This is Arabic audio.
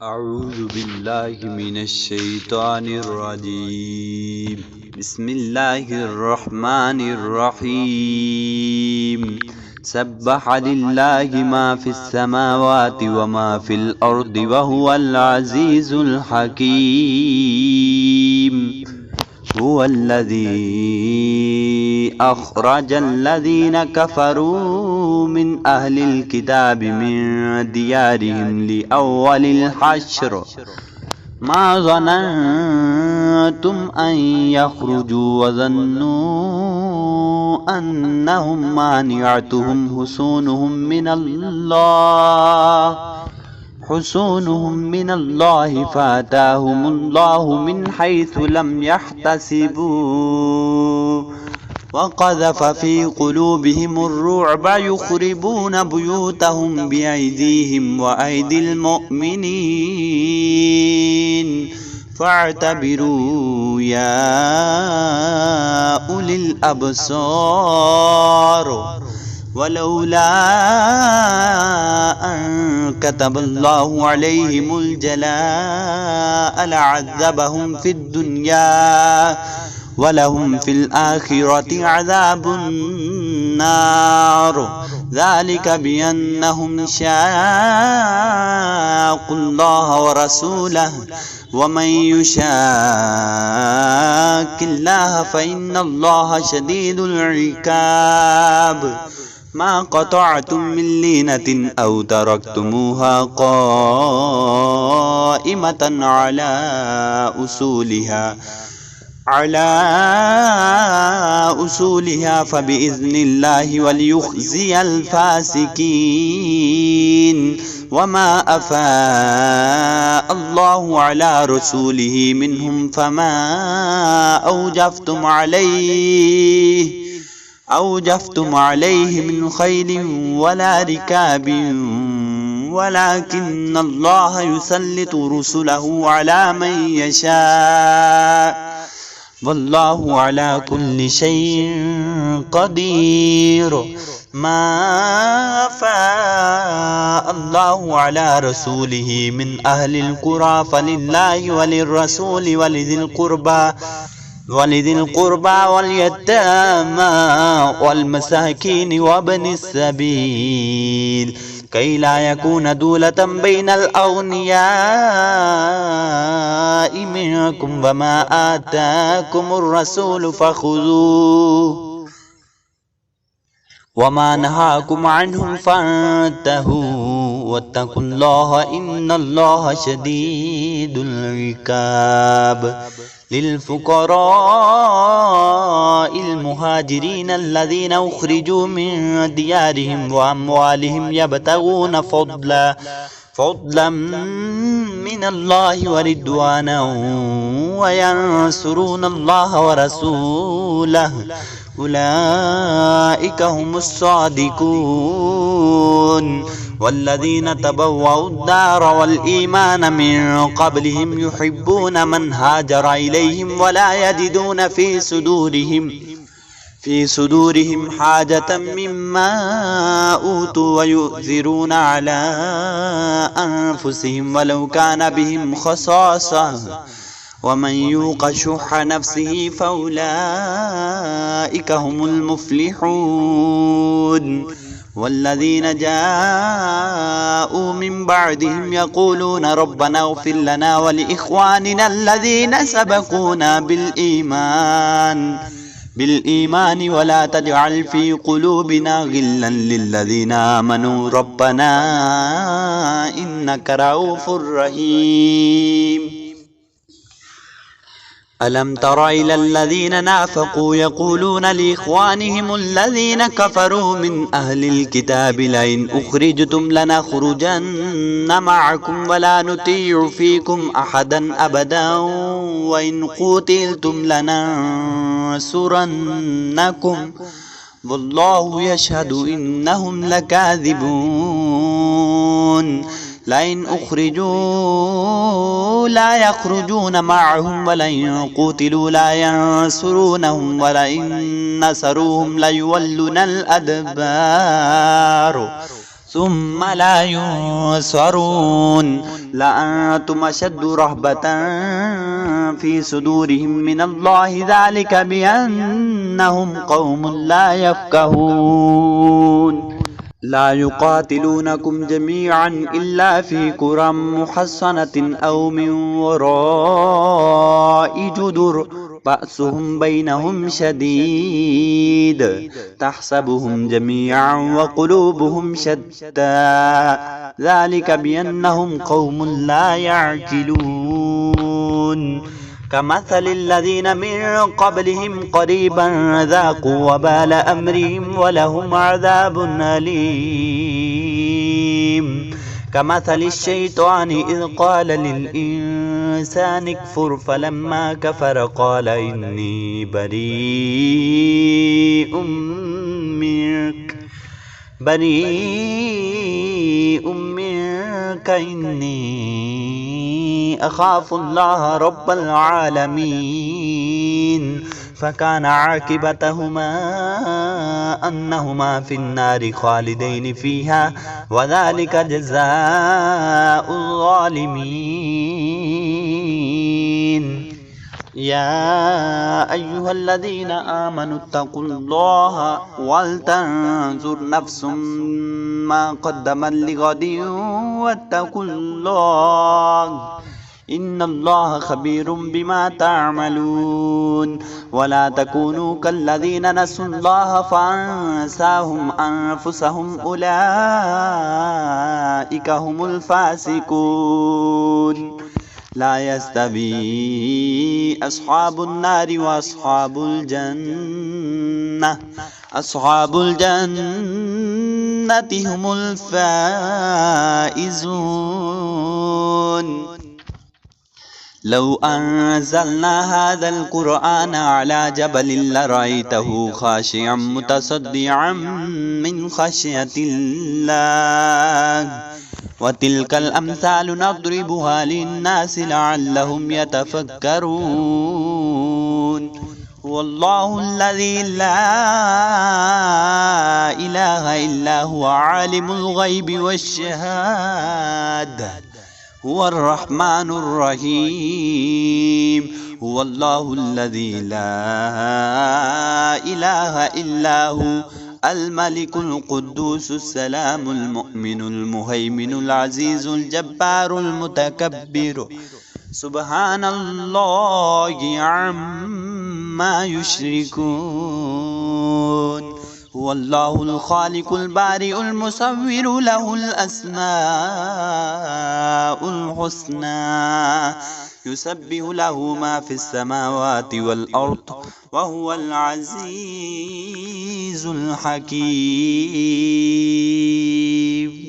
أعوذ بالله من الشيطان الرجيم. بسم الله الرحمن الرحيم. سبح لله ما في السماوات وما في الأرض وهو العزيز الحكيم. هو الذي أخرج الذين كفروا من أهل الكتاب من ديارهم لأول الحشر ما ظننتم أن يخرجوا وظنوا أنهم مانعتهم حصونهم من الله فآتاهم الله من حيث لم يحتسبوا وقذف في قلوبهم الرعب يخربون بيوتهم بأيديهم وأيدي المؤمنين فاعتبروا يا أولي الأبصار. ولولا أن كتب الله عليهم الجلاء لعذبهم في الدنيا ولهم في الآخرة عذاب النار. ذلك بأنهم شاقوا الله ورسوله ومن يشاق الله فإن الله شديد العقاب. ما قطعتم من لينة أو تركتموها قائمة على أصولها فبإذن الله وليخزي الفاسقين. وما أفاء الله على رسوله منهم فما أوجفتم عليه من خيل ولا ركاب ولكن الله يسلط رسله على من يشاء والله على كل شيء قدير. ما أفاء الله على رسوله من أهل القرى فلله وللرسول ولذي القربى واليتامى والمساكين وابن السبيل كي لا يكون دولة بين الأغنياء منكم. وما آتاكم الرسول فخذوه وما نهاكم عنه فانتهوا واتقوا الله إن الله شديد العقاب. للفقراء المهاجرين الذين أخرجوا من ديارهم وأموالهم يبتغون فضلا من الله ورضوانا وينصرون الله ورسوله أولئك هم الصادقون. والذين تبوأوا الدار والإيمان من قبلهم يحبون من هاجر إليهم ولا يجدون في صدورهم حاجة مما أوتوا ويؤثرون على أنفسهم ولو كان بهم خصاصة ومن يوق شح نفسه فأولئك هم المفلحون. والذين جاءوا من بعدهم يقولون ربنا اغفر لنا ولإخواننا الذين سبقونا بالإيمان ولا تجعل في قلوبنا غلا للذين آمنوا ربنا إنك رؤوف رحيم. ألم تر إلى الذين نافقوا يقولون لإخوانهم الذين كفروا من أهل الكتاب لئن أخرجتم لنخرجن معكم ولا نطيع فيكم أحدا أبدا وإن قتلتم لننصرنكم والله يشهد إنهم لكاذبون. لئن أخرجوا لا يخرجون معهم ولئن قتلوا لا ينصرونهم ولئن نصروهم ليولون الأدبار ثم لا ينصرون لأنتم أشد رهبة في صدورهم من الله ذلك بأنهم قوم لا يفقهون لا يقاتلونكم جميعا إلا في قرى محصنة أو من وراء جدر بأسهم بينهم شديد تحسبهم جميعا وقلوبهم شتى ذلك بأنهم قوم لا يعقلون كمثل الذين من قبلهم قريبا ذاقوا وبال أمرهم ولهم عذاب أليم كمثل الشيطان إذ قال للإنسان اكفر فلما كفر قال إني بريء منك إني أخاف الله رب العالمين فكان عاقبتهما أنهما في النار خالدين فيها وذلك جزاء الظالمين يا أيها الذين آمنوا اتقوا الله ولتنظر نفس ما قدمت لغد واتقوا الله إن الله خبير بما تعملون ولا تكونوا كالذين نسوا الله فأنساهم أنفسهم أولئك هم الفاسقون لا يستوي أصحاب النار وأصحاب الجنة أصحاب الجنة هم الفائزون لو أنزلنا هذا القرآن على جبل لرأيته خاشعا متصدعا من خشية الله وتلك الأمثال نضربها للناس لعلهم يتفكرون هو الله الذي لا إله إلا هو عالم الغيب والشهادة هو الرحمن الرحيم هو الله الذي لا إله إلا هو الملك القدوس السلام المؤمن المهيمن العزيز الجبار المتكبر سبحان الله عما يشركون هو الله الخالق البارئ المصور له الأسماء الحسنى يسبح له ما في السماوات والأرض وهو العزيز الحكيم